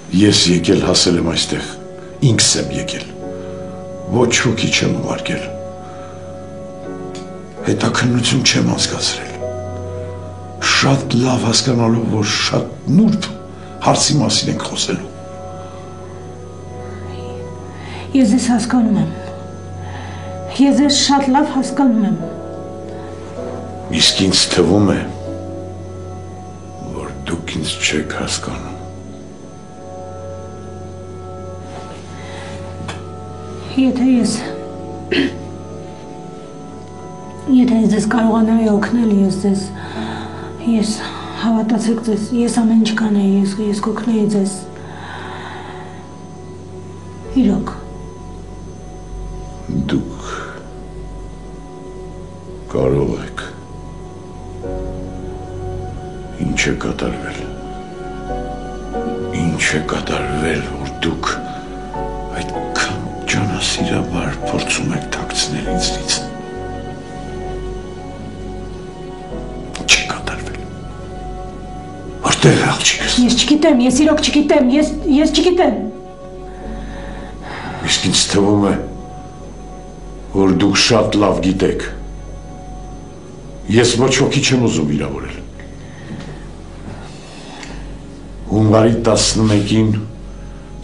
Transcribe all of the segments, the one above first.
Ես եկել հասել եմ այստեղ, ինքս եմ եկել, ոչ ոքի չեմ ուղարկել, հետաքննություն չեմ անցկացրել, շատ լավ հասկանալով, որ շատ նուրբ հարցի մասին ենք խոսելու։ Ես ձեզ հասկանում եմ, ես ձեզ շատ լավ հասկանում եմ։ Իսկ ինձ թվում է, որ դուք ինձ չեք հասկանում։ Եթե ես ձեզ կարողանայի օգնել, ես հավատացեք ձեզ, ես ամեն ինչ կանեի, ես կօգնեի ձեզ։ Իրոք։ Դուք կարող եք։ Ինչ է կատարվել, որ դուք այդքան ջանասիրաբար փորձում եք թաքցնել ինձնից։ Չի կատարվել։ Որտե՞ղ է աղջիկս։ Ես չգիտեմ, ես իրոք չգիտեմ, ես չգիտեմ։ Իսկ ինձ թվում է, որ դուք շատ լավ գիտեք։ Ես ոչ ոքի չեմ ուզում վիրավորել։ Հունվարի 11-ին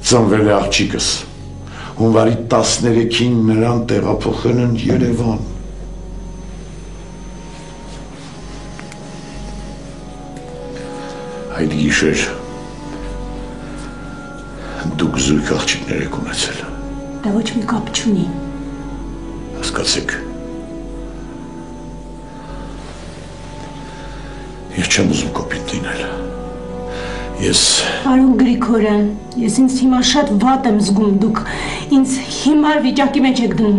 ծնվել է աղջիկս, հունվարի 13-ին նրան տեղափոխել են Երևան։ Այդ գիշեր դուք զույգ աղջիկներ եք ունեցել։ Դա ոչ մի կապ չունի։ Հասկացեք, ես չեմ ուզում կոպիտ լինել։ Պարոն Գրիգորյան, ես ինձ հիմա շատ վատ եմ զգում, դուք ինձ հիմար վիճակի մեջ եք դնում։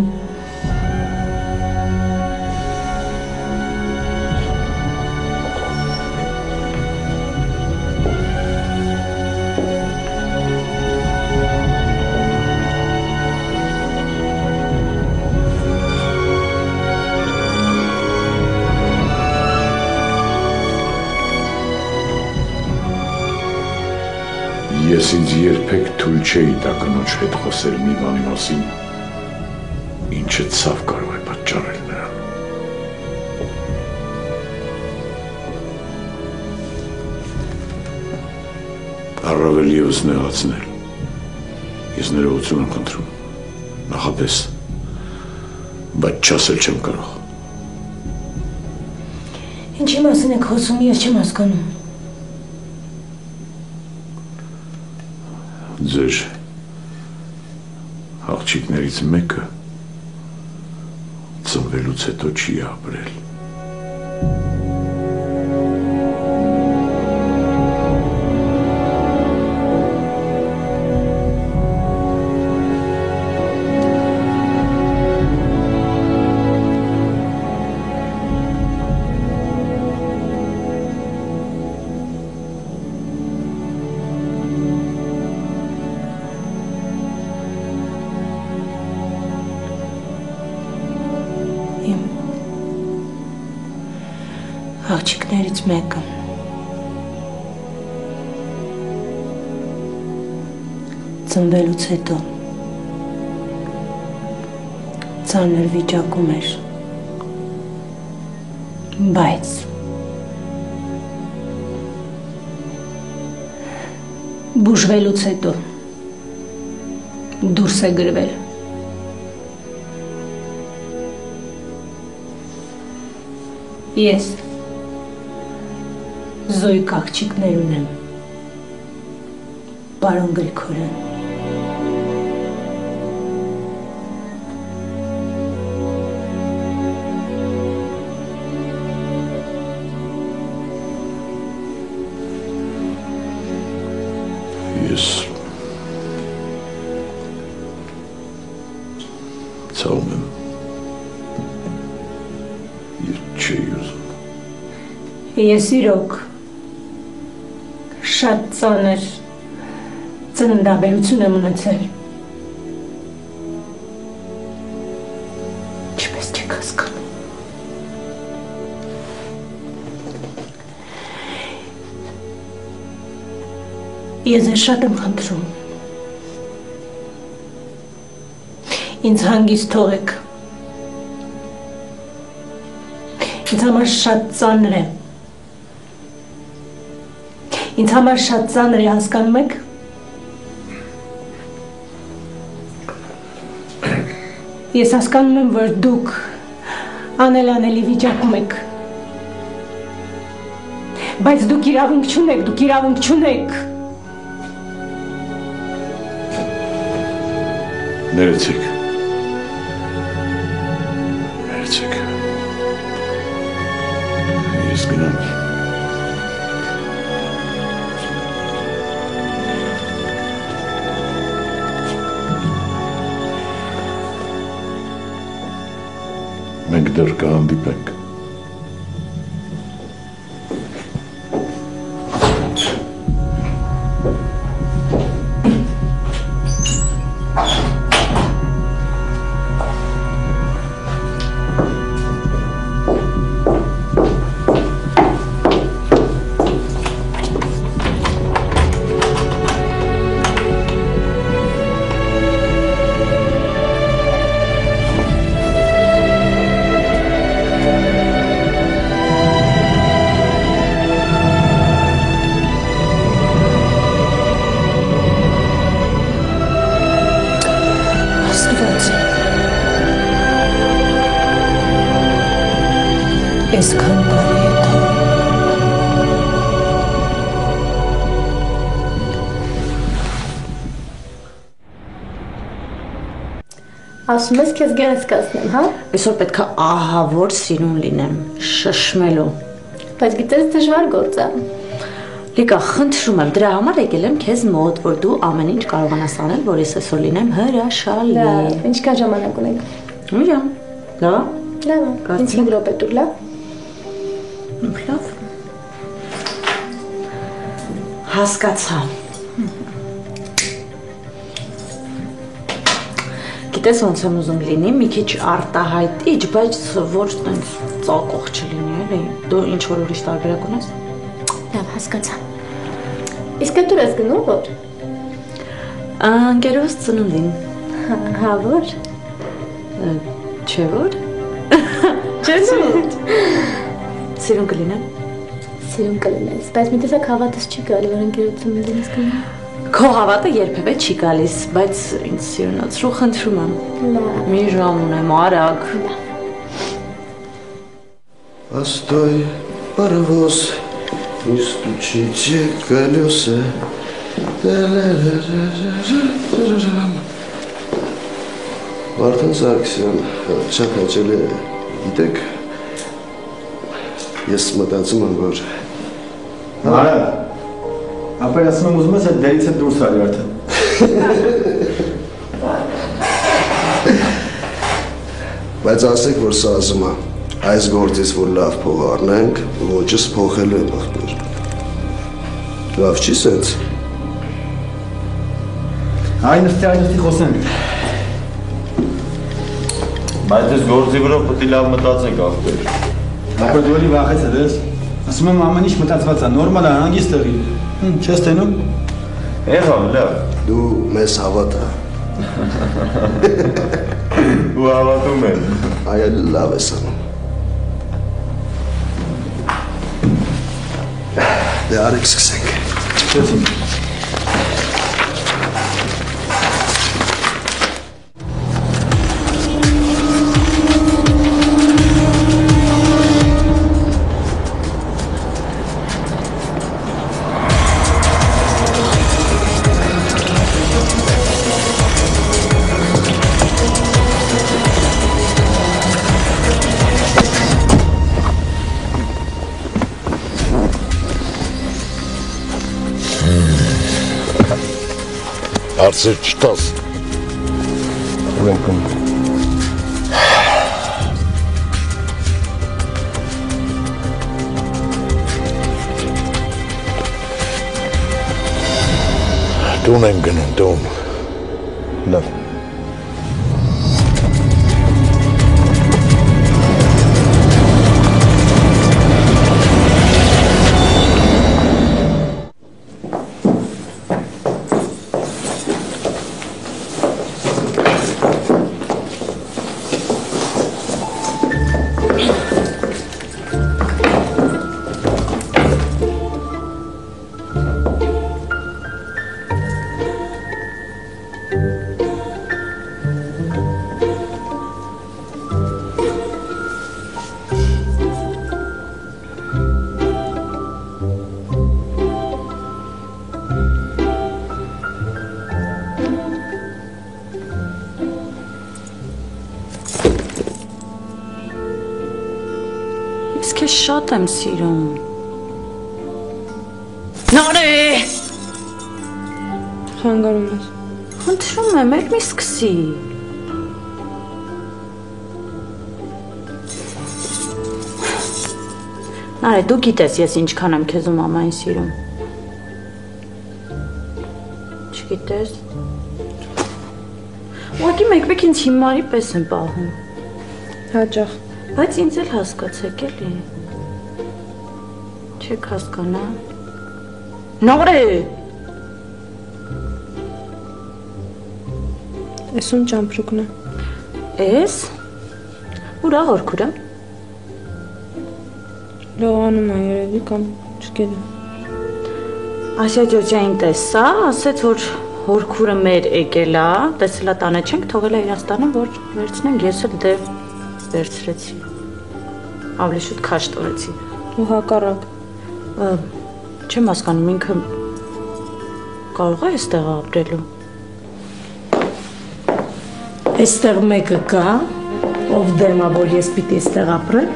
Ես ինձ երբեք թույլ չէի տա կնոջ հետ խոսել մի բանի մասին, ինչը ցավ կարող է պատճառել նրան։ Առավել ևս նեղացնել։ Ես ներողություն եմ խնդրում, նախապես, բայց չասել չեմ կարող։ Ինչի մասին եք խոսում, ես չեմ հասկանում։ Ձեր աղջիկներից մեկը ծնվելուց հետո չի ապրել։ Աղջիկներից մեկը ծնվելուց հետո ծանր վիճակում էր, բայց բուժվելուց հետո դուրս է գրվել։ Ես զույգ աղջիկներ ունեմ, պարոն Գրիգորյան։ Ես ցավում եմ և չի ուզում։ Ես իրոք շատ ծանր ծննդաբերություն եմ ունեցել։ Ինչպես չեք հասկանում։ Ես ես շատ եմ խնդրում։ Ինձ հանգիստ թողեք։ Ինձ համար շատ ծանր է։ Ինձ համար շատ ծանր է, հասկանում եք։ Ես հասկանում եմ, որ դուք անել-անելի վիճակում եք։ Բայց դուք իրավունք չունեք, դուք իրավունք չունեք։ Ներեցեք։ Ներեցեք։ Ես գնամ։ Մենք դեռ կհանդիպենք։ Ասում ես քեզ գերես կացնեմ, հա? Այսօր պետք է ահավոր սիրուն լինեմ, շշմելու։ Բայց գիտես դժվար գործ է։ Լիկա, խնդրում եմ, դրա համար եկել եմ քեզ մոտ, որ դու ամեն ինչ կարողանաս անել, որ ես այսօր լինեմ հրաշալի։ Լավ, ինչքան ժամանակ ունենք։ Մի ժամ։ Լավ։ Լավ, ինձ 5 րոպե տուր, լավ։ Լավ։ Հասկացա։ Գիտես ոնց եմ ուզում լինի, մի քիչ արտահայտիչ, բայց ոչ տենց ծակող չլինի, էլի։ Դու ինչ որ ուրիշ տարբերակ ունես։ Լավ, հասկացա։ Իսկ դու ես գնում որ։ Ընկերոս ծնունդին։ Հա, որ։ Չէ որ։ Չէ որ։ Սիրուն կլինեմ։ Սիրուն կլինես, բայց մի տեսակ հավատս չի գալի, որ ընկերոց ծնունդին ես գնում։ Քո հավատը երբևէ չի գալիս, բայց ինձ սիրունացրու խնդրում եմ։ Լավ։ Մի ժամ ունեմ, արագ։ Постой, паровоз, не стучите колеса. Վարդան Սարգսյան, շատ հաճելի է, գիտեք, ես մտածում եմ, որ... Արա, ապեր ասում եմ ուզում ես այդ դերից հետ դուրս արի արդեն։ Բայց ասեք, որ սազում է, այս գործից, որ լավ փող առնենք, ոճս փոխելու է բախտեր։ Լավ չի սենց։ Այն խոսենք։ Բայց ես գործի վրա պետք է լավ մտածենք ախպեր։ Ապեր դու էլի վախեցել ես։ Ասում եմ ամեն ինչ մտածված է, նորմալ է, հանգիստ եղի։ Չես տենում։ Եղավ, լավ։ Դու մեզ հավատա։ Ու հավատում եմ։ Այլ լավ ես անում։ Դե արեք սկսենք։ Չեցինք։ Հարցեր չտաս։ Ուրեմն Տուն եմ գնում, տուն։ լավ։ շատ եմ սիրում։ Նարե։ Խանգարում ես։ Խնդրում եմ, ել մի սկսի։ Նարե, դու գիտես ես ինչքան եմ քեզ ու մամային սիրում։ Չգիտես։ Ուղղակի մեկ-մեկ ինձ հիմարի պես եմ պահում։ Հաճախ։ Բայց ինձ էլ հասկացեք էլի։ Չեք հասկանա։ Նորե։ Էս ում ճամպրուկն է։ Էս։ Ուրա հորքուրը։ Լողանում է երևի կամ չգիտեմ։ Ասիա ջոջային տեսա, ասեց որ հորքուրը մեր եկել է, տեսելա տանը չենք, թողել է Իրաստանում, որ վերցնենք, ես էլ դե վերցրեցի։ Ավելի շուտ քաշ տվեցի։ Ու հակառակ։ Չեմ հասկանում, ինքը կարող է այստեղ ապրելու։ Այստեղ մեկը կա, ով դեմ է, որ ես պիտի այստեղ ապրեմ։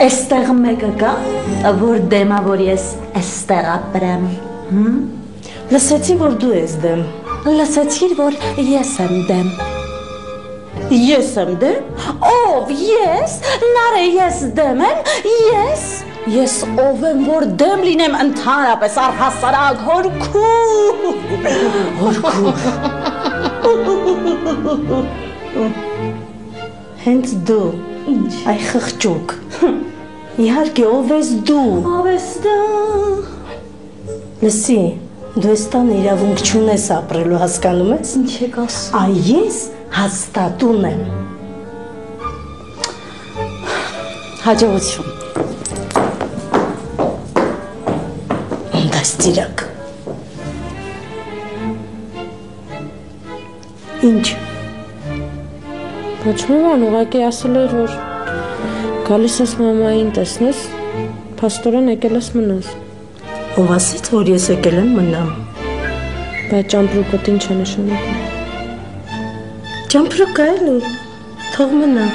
Այստեղ մեկը կա, որ դեմ է, որ ես այստեղ ապրեմ։ Լսեցի, որ դու ես դեմ։ Լսեցիր, որ ես եմ դեմ։ Ես եմ դեմ։ Ով ես։ Նարե ես դեմ եմ։ Ես։ Ես ով եմ, որ դեմ լինեմ ընդհանրապես առհասարակ հորքուր։ Հենց դու։ Ինչ։ Այ խղճուկ։ Իհարկե ով ես դու։ Ով ես դու։ Լսի, դու ես տանը իրավունք չունես ապրելու, հասկանում ես։ Ինչ եք ասում։ Այ ես հաստատուն եմ։ Հաջողություն։ Դաստիրակ։ Ինչ։ Ոչ մի բան, ուղղակի ասել էր, որ գալիս ես մամային տեսնես, փաստորեն եկել ես մնաս։ Ով ասեց, որ ես եկել եմ մնամ։ Բայց ճամպրուկը ինչ է նշանակում։ Ճամպրուկը էլի, թող մնա։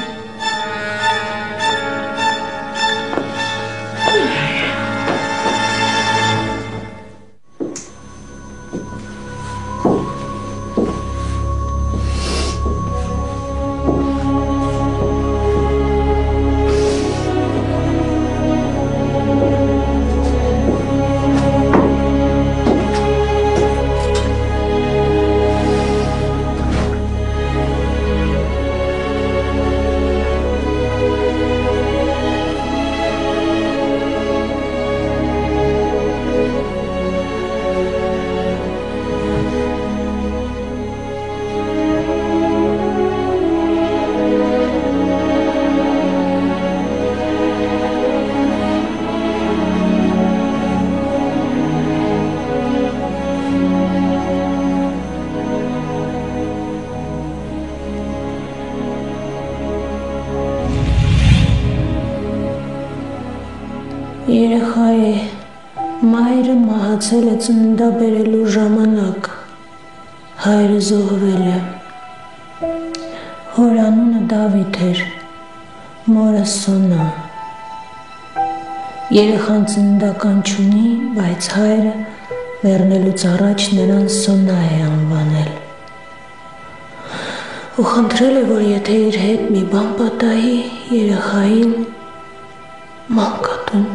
Երեխայի մայրը մահացել է ծննդաբերելու ժամանակ, հայրը զոհվել է, հոր անունը Դավիթ էր, մորը Սոնա, երեխան ծննդական չունի, բայց հայրը մեռնելուց առաջ նրան Սոնա է անվանել, ու խնդրել է, որ եթե իր հետ մի բան պատահի, երեխային մանկատուն